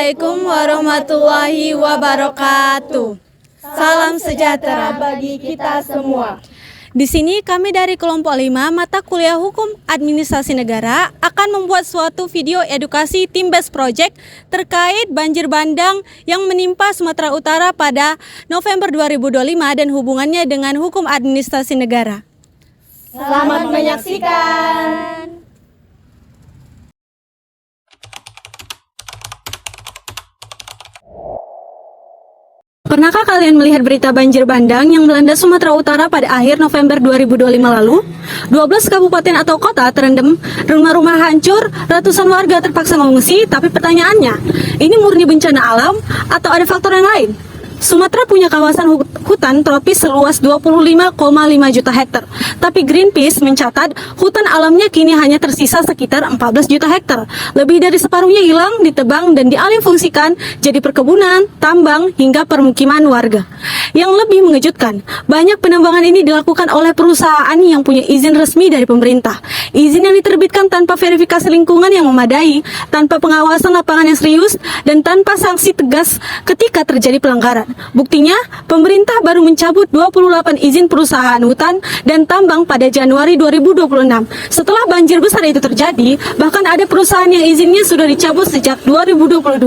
Assalamualaikum warahmatullahi wabarakatuh. Salam sejahtera bagi kita semua. Di sini kami dari kelompok 5 mata kuliah Hukum Administrasi Negara akan membuat suatu video edukasi Team Best Project terkait banjir bandang yang menimpa Sumatera Utara pada November 2025 dan hubungannya dengan Hukum Administrasi Negara. Selamat menyaksikan. Pernahkah kalian melihat berita banjir bandang yang melanda Sumatera Utara pada akhir November 2025 lalu? 12 kabupaten atau kota terendam, rumah-rumah hancur, ratusan warga terpaksa mengungsi, tapi pertanyaannya, ini murni bencana alam atau ada faktor yang lain? Sumatera punya kawasan hutan tropis seluas 25,5 juta hektar. Tapi Greenpeace mencatat hutan alamnya kini hanya tersisa sekitar 14 juta hektar. Lebih dari separuhnya hilang, ditebang, dan dialihfungsikan jadi perkebunan, tambang, hingga permukiman warga. Yang lebih mengejutkan, banyak penambangan ini dilakukan oleh perusahaan yang punya izin resmi dari pemerintah. Izin yang diterbitkan tanpa verifikasi lingkungan yang memadai, tanpa pengawasan lapangan yang serius, dan tanpa sanksi tegas ketika terjadi pelanggaran. Buktinya, pemerintah baru mencabut 28 izin perusahaan hutan dan tambang pada Januari 2026. Setelah banjir besar itu terjadi, bahkan ada perusahaan yang izinnya sudah dicabut sejak 2022,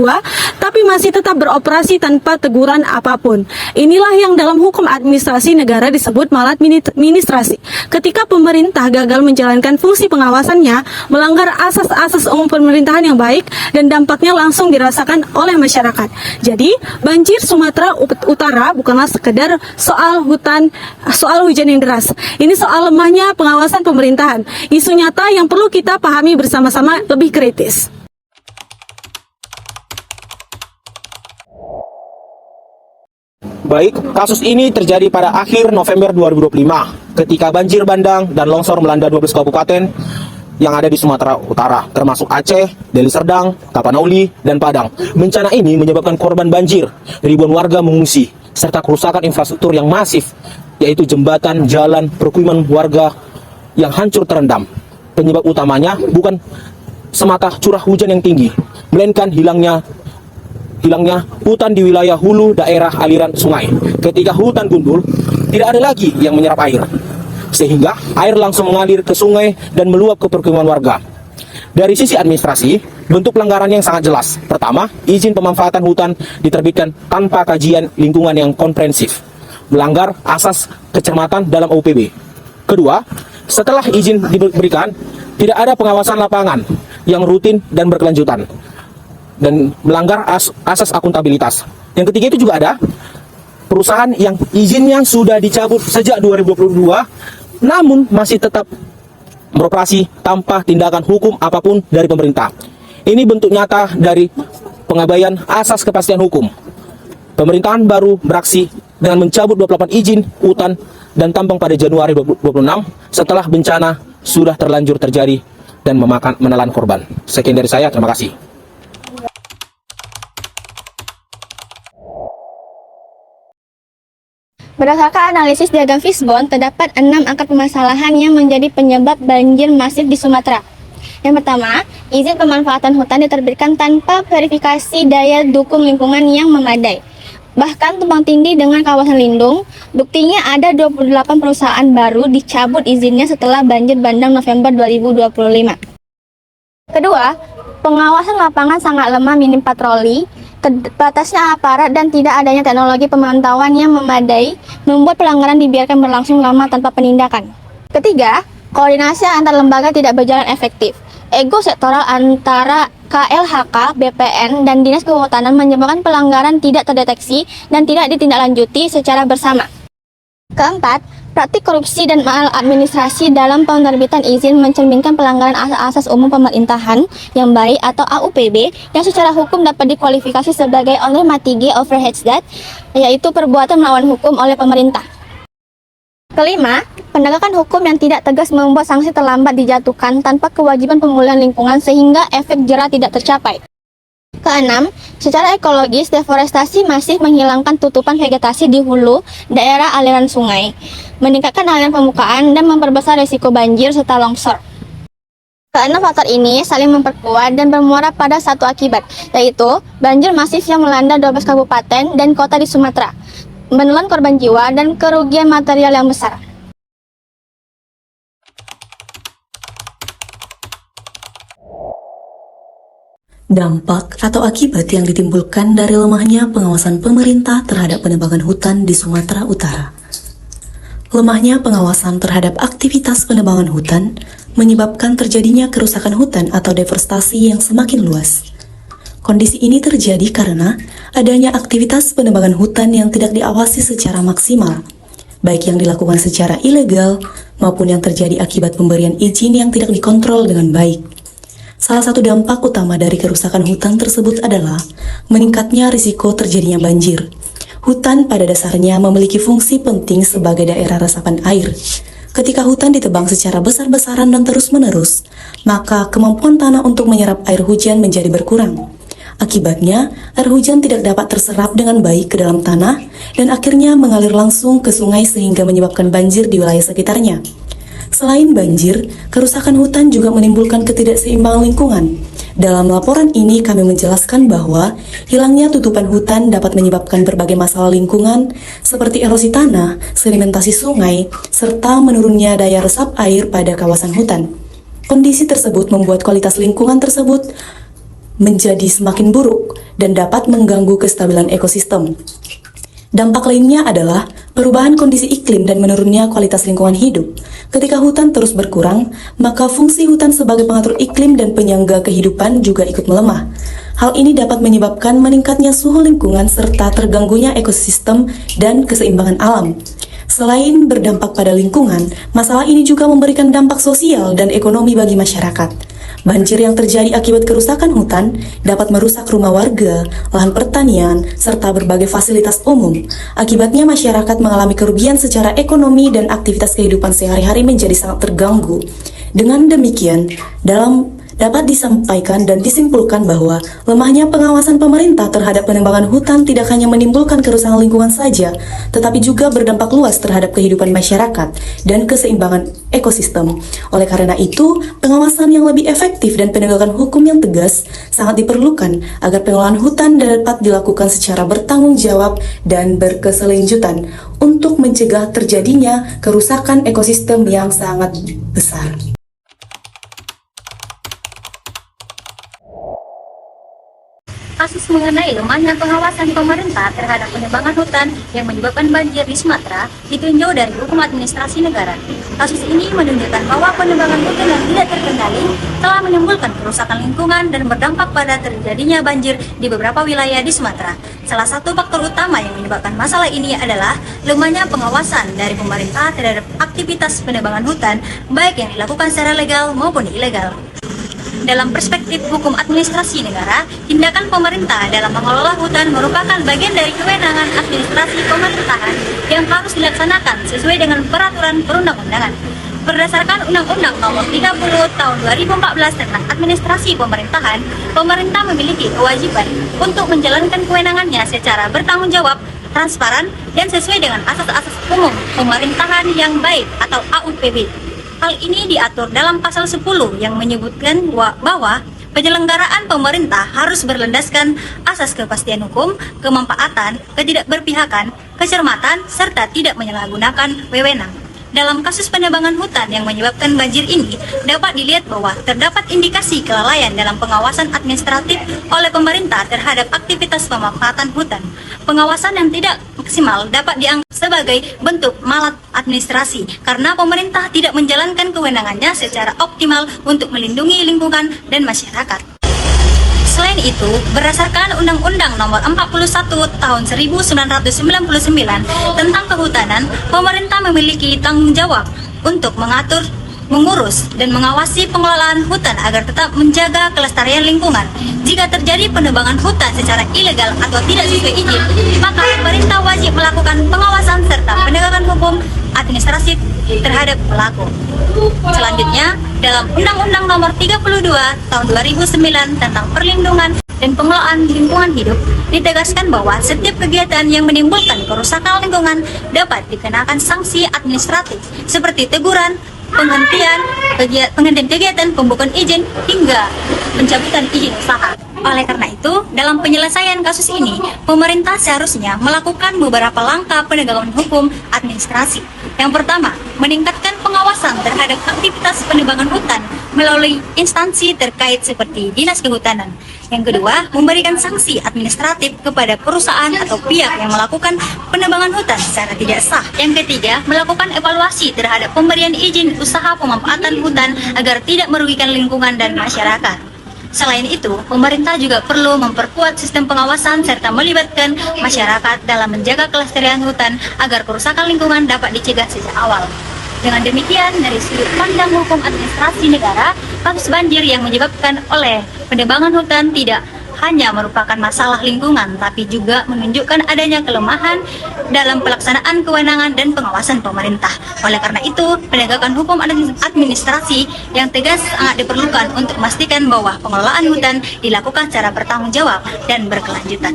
tapi masih tetap beroperasi tanpa teguran apapun. Inilah yang dalam hukum administrasi negara disebut maladministrasi. Ketika pemerintah gagal menjalankan fungsi pengawasannya, melanggar asas-asas umum pemerintahan yang baik, dan dampaknya langsung dirasakan oleh masyarakat. Jadi, banjir Sumatera Utara bukanlah sekedar soal hujan yang deras. Ini soal lemahnya pengawasan pemerintahan. Isu nyata yang perlu kita pahami bersama-sama lebih kritis. Baik, kasus ini terjadi pada akhir November 2025 ketika banjir bandang dan longsor melanda 12 kabupaten yang ada di Sumatera Utara, termasuk Aceh, Deli Serdang, Tapanuli, dan Padang. Bencana ini menyebabkan korban banjir, ribuan warga mengungsi, serta kerusakan infrastruktur yang masif, yaitu jembatan, jalan, permukiman warga yang hancur terendam. Penyebab utamanya bukan semata curah hujan yang tinggi, melainkan hilangnya hutan di wilayah hulu daerah aliran sungai. Ketika hutan gundul, tidak ada lagi yang menyerap air, sehingga air langsung mengalir ke sungai dan meluap ke permukiman warga. Dari sisi administrasi, bentuk pelanggaran yang sangat jelas. Pertama, izin pemanfaatan hutan diterbitkan tanpa kajian lingkungan yang komprehensif, melanggar asas kecermatan dalam UPB. Kedua, setelah izin diberikan, tidak ada pengawasan lapangan yang rutin dan berkelanjutan, dan melanggar asas akuntabilitas. Yang ketiga itu juga ada perusahaan yang izinnya sudah dicabut sejak 2022, namun masih tetap beroperasi tanpa tindakan hukum apapun dari pemerintah. Ini bentuk nyata dari pengabaian asas kepastian hukum. Pemerintahan baru beraksi dengan mencabut 28 izin hutan dan tambang pada Januari 2026 setelah bencana sudah terlanjur terjadi dan menelan korban. Sekian dari saya, terima kasih. Berdasarkan analisis diagram Fishbone, terdapat 6 akar permasalahan yang menjadi penyebab banjir masif di Sumatera. Yang pertama, izin pemanfaatan hutan diterbitkan tanpa verifikasi daya dukung lingkungan yang memadai. Bahkan tumpang tindih dengan kawasan lindung. Buktinya ada 28 perusahaan baru dicabut izinnya setelah banjir bandang November 2025. Kedua, pengawasan lapangan sangat lemah, minim patroli, terbatasnya aparat, dan tidak adanya teknologi pemantauan yang memadai membuat pelanggaran dibiarkan berlangsung lama tanpa penindakan. Ketiga, koordinasi antar lembaga tidak berjalan efektif. Ego sektoral antara KLHK, BPN, dan Dinas Kehutanan menyebabkan pelanggaran tidak terdeteksi dan tidak ditindaklanjuti secara bersama. Keempat, praktik korupsi dan maladministrasi dalam penerbitan izin mencerminkan pelanggaran asas umum pemerintahan yang baik atau AUPB yang secara hukum dapat dikualifikasi sebagai only mati overhead debt, yaitu perbuatan melawan hukum oleh pemerintah. Kelima, penegakan hukum yang tidak tegas membuat sanksi terlambat dijatuhkan tanpa kewajiban pemulihan lingkungan sehingga efek jera tidak tercapai. Keenam, secara ekologis, deforestasi masih menghilangkan tutupan vegetasi di hulu daerah aliran sungai, meningkatkan aliran permukaan, dan memperbesar risiko banjir serta longsor. Keenam faktor ini saling memperkuat dan bermuara pada satu akibat, yaitu banjir masif yang melanda 12 kabupaten dan kota di Sumatera, menelan korban jiwa dan kerugian material yang besar. Dampak atau akibat yang ditimbulkan dari lemahnya pengawasan pemerintah terhadap penebangan hutan di Sumatera Utara. Lemahnya pengawasan terhadap aktivitas penebangan hutan menyebabkan terjadinya kerusakan hutan atau deforestasi yang semakin luas. Kondisi ini terjadi karena adanya aktivitas penebangan hutan yang tidak diawasi secara maksimal, baik yang dilakukan secara ilegal maupun yang terjadi akibat pemberian izin yang tidak dikontrol dengan baik. Salah satu dampak utama dari kerusakan hutan tersebut adalah meningkatnya risiko terjadinya banjir. Hutan pada dasarnya memiliki fungsi penting sebagai daerah resapan air. Ketika hutan ditebang secara besar-besaran dan terus-menerus, maka kemampuan tanah untuk menyerap air hujan menjadi berkurang. Akibatnya, air hujan tidak dapat terserap dengan baik ke dalam tanah dan akhirnya mengalir langsung ke sungai sehingga menyebabkan banjir di wilayah sekitarnya. Selain banjir, kerusakan hutan juga menimbulkan ketidakseimbangan lingkungan. Dalam laporan ini kami menjelaskan bahwa hilangnya tutupan hutan dapat menyebabkan berbagai masalah lingkungan seperti erosi tanah, sedimentasi sungai, serta menurunnya daya resap air pada kawasan hutan. Kondisi tersebut membuat kualitas lingkungan tersebut menjadi semakin buruk dan dapat mengganggu kestabilan ekosistem. Dampak lainnya adalah perubahan kondisi iklim dan menurunnya kualitas lingkungan hidup. Ketika hutan terus berkurang, maka fungsi hutan sebagai pengatur iklim dan penyangga kehidupan juga ikut melemah. Hal ini dapat menyebabkan meningkatnya suhu lingkungan serta terganggunya ekosistem dan keseimbangan alam. Selain berdampak pada lingkungan, masalah ini juga memberikan dampak sosial dan ekonomi bagi masyarakat. Banjir yang terjadi akibat kerusakan hutan dapat merusak rumah warga, lahan pertanian, serta berbagai fasilitas umum. Akibatnya masyarakat mengalami kerugian secara ekonomi dan aktivitas kehidupan sehari-hari menjadi sangat terganggu. Dengan demikian, dapat disampaikan dan disimpulkan bahwa lemahnya pengawasan pemerintah terhadap penebangan hutan tidak hanya menimbulkan kerusakan lingkungan saja, tetapi juga berdampak luas terhadap kehidupan masyarakat dan keseimbangan ekosistem. Oleh karena itu, pengawasan yang lebih efektif dan penegakan hukum yang tegas sangat diperlukan agar pengelolaan hutan dapat dilakukan secara bertanggung jawab dan berkeselanjutan untuk mencegah terjadinya kerusakan ekosistem yang sangat besar. Kasus mengenai lemahnya pengawasan pemerintah terhadap penebangan hutan yang menyebabkan banjir di Sumatera ditinjau dari hukum administrasi negara. Kasus ini menunjukkan bahwa penebangan hutan yang tidak terkendali telah menimbulkan kerusakan lingkungan dan berdampak pada terjadinya banjir di beberapa wilayah di Sumatera. Salah satu faktor utama yang menyebabkan masalah ini adalah lemahnya pengawasan dari pemerintah terhadap aktivitas penebangan hutan, baik yang dilakukan secara legal maupun ilegal. Dalam perspektif hukum administrasi negara, tindakan pemerintah dalam mengelola hutan merupakan bagian dari kewenangan administrasi pemerintahan yang harus dilaksanakan sesuai dengan peraturan perundang-undangan. Berdasarkan Undang-Undang Nomor 30 Tahun 2014 tentang Administrasi Pemerintahan, pemerintah memiliki kewajiban untuk menjalankan kewenangannya secara bertanggung jawab, transparan, dan sesuai dengan asas-asas umum pemerintahan yang baik atau AUPB. Hal ini diatur dalam pasal 10 yang menyebutkan bahwa penyelenggaraan pemerintah harus berlandaskan asas kepastian hukum, kemanfaatan, ketidakberpihakan, kecermatan, serta tidak menyalahgunakan wewenang. Dalam kasus penebangan hutan yang menyebabkan banjir ini, dapat dilihat bahwa terdapat indikasi kelalaian dalam pengawasan administratif oleh pemerintah terhadap aktivitas pemanfaatan hutan. Pengawasan yang tidak maksimal dapat dianggap sebagai bentuk maladministrasi karena pemerintah tidak menjalankan kewenangannya secara optimal untuk melindungi lingkungan dan masyarakat. Selain itu, berdasarkan Undang-Undang Nomor 41 Tahun 1999 tentang Kehutanan, pemerintah memiliki tanggung jawab untuk mengatur, mengurus, dan mengawasi pengelolaan hutan agar tetap menjaga kelestarian lingkungan. Jika terjadi penebangan hutan secara ilegal atau tidak sesuai izin, maka pemerintah wajib melakukan pengawasan serta penegakan hukum administratif terhadap pelaku. Selanjutnya, dalam Undang-Undang Nomor 32 Tahun 2009 tentang Perlindungan dan Pengelolaan Lingkungan Hidup ditegaskan bahwa setiap kegiatan yang menimbulkan kerusakan lingkungan dapat dikenakan sanksi administratif seperti teguran, penghentian kegiatan, pembukaan izin, hingga pencabutan izin usaha. Oleh karena itu, dalam penyelesaian kasus ini, pemerintah seharusnya melakukan beberapa langkah penegakan hukum administrasi. Yang pertama, meningkatkan pengawasan terhadap aktivitas penebangan hutan melalui instansi terkait seperti Dinas Kehutanan. Yang kedua, memberikan sanksi administratif kepada perusahaan atau pihak yang melakukan penebangan hutan secara tidak sah. Yang ketiga, melakukan evaluasi terhadap pemberian izin usaha pemanfaatan hutan agar tidak merugikan lingkungan dan masyarakat. Selain itu, pemerintah juga perlu memperkuat sistem pengawasan serta melibatkan masyarakat dalam menjaga kelestarian hutan agar kerusakan lingkungan dapat dicegah sejak awal. Dengan demikian, dari sudut pandang hukum administrasi negara, kasus banjir yang menyebabkan oleh penebangan hutan tidak hanya merupakan masalah lingkungan, tapi juga menunjukkan adanya kelemahan dalam pelaksanaan kewenangan dan pengawasan pemerintah. Oleh karena itu, penegakan hukum administrasi yang tegas sangat diperlukan untuk memastikan bahwa pengelolaan hutan dilakukan secara bertanggung jawab dan berkelanjutan.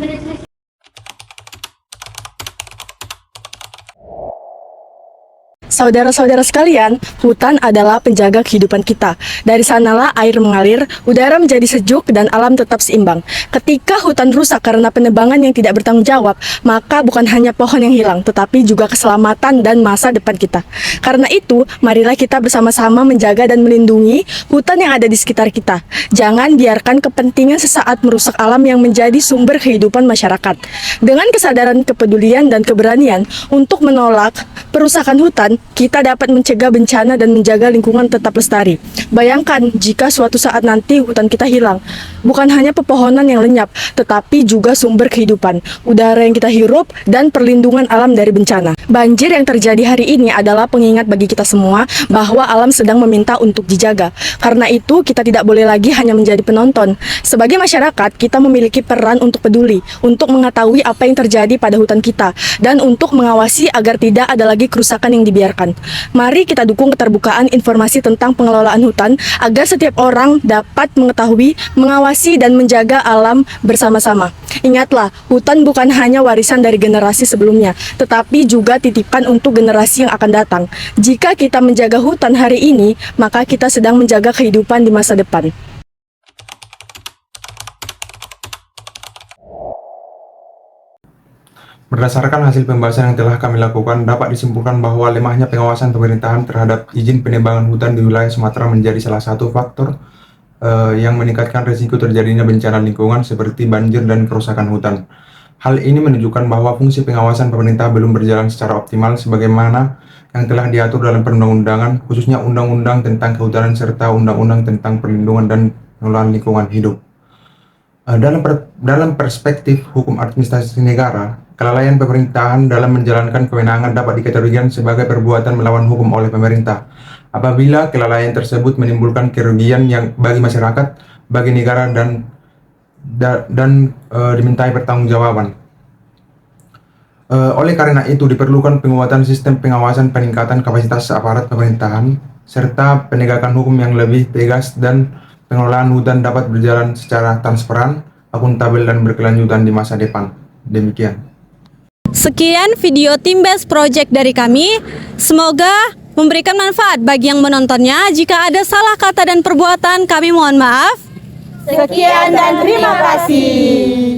Saudara-saudara sekalian, hutan adalah penjaga kehidupan kita. Dari sanalah air mengalir, udara menjadi sejuk, dan alam tetap seimbang. Ketika hutan rusak karena penebangan yang tidak bertanggung jawab, maka bukan hanya pohon yang hilang, tetapi juga keselamatan dan masa depan kita. Karena itu, marilah kita bersama-sama menjaga dan melindungi hutan yang ada di sekitar kita. Jangan biarkan kepentingan sesaat merusak alam yang menjadi sumber kehidupan masyarakat. Dengan kesadaran, kepedulian, dan keberanian untuk menolak perusakan hutan, kita dapat mencegah bencana dan menjaga lingkungan tetap lestari. Bayangkan jika suatu saat nanti hutan kita hilang, bukan hanya pepohonan yang lenyap, tetapi juga sumber kehidupan, udara yang kita hirup, dan perlindungan alam dari bencana. Banjir yang terjadi hari ini adalah pengingat bagi kita semua bahwa alam sedang meminta untuk dijaga. Karena itu, kita tidak boleh lagi hanya menjadi penonton. Sebagai masyarakat, kita memiliki peran untuk peduli, untuk mengetahui apa yang terjadi pada hutan kita, dan untuk mengawasi agar tidak ada lagi kerusakan yang dibiarkan. Mari kita dukung keterbukaan informasi tentang pengelolaan hutan agar setiap orang dapat mengetahui, mengawasi, dan menjaga alam bersama-sama. Ingatlah, hutan bukan hanya warisan dari generasi sebelumnya, tetapi juga titipan untuk generasi yang akan datang. Jika kita menjaga hutan hari ini, maka kita sedang menjaga kehidupan di masa depan. Berdasarkan hasil pembahasan yang telah kami lakukan, dapat disimpulkan bahwa lemahnya pengawasan pemerintahan terhadap izin penebangan hutan di wilayah Sumatera menjadi salah satu faktor yang meningkatkan risiko terjadinya bencana lingkungan seperti banjir dan kerusakan hutan. Hal ini menunjukkan bahwa fungsi pengawasan pemerintah belum berjalan secara optimal sebagaimana yang telah diatur dalam perundang-undangan, khususnya Undang-Undang tentang Kehutanan serta Undang-Undang tentang Perlindungan dan Pengelolaan Lingkungan Hidup. Dalam perspektif hukum administrasi negara, kelalaian pemerintahan dalam menjalankan kewenangan dapat dikategorikan sebagai perbuatan melawan hukum oleh pemerintah. Apabila kelalaian tersebut menimbulkan kerugian yang bagi masyarakat, bagi negara dan dimintai pertanggungjawaban. Oleh karena itu diperlukan penguatan sistem pengawasan, peningkatan kapasitas aparat pemerintahan, serta penegakan hukum yang lebih tegas dan pengelolaan hutan dapat berjalan secara transparan, akuntabel, dan berkelanjutan di masa depan. Demikian. Sekian video Tim Best Project dari kami. Semoga memberikan manfaat bagi yang menontonnya. Jika ada salah kata dan perbuatan, kami mohon maaf. Sekian dan terima kasih.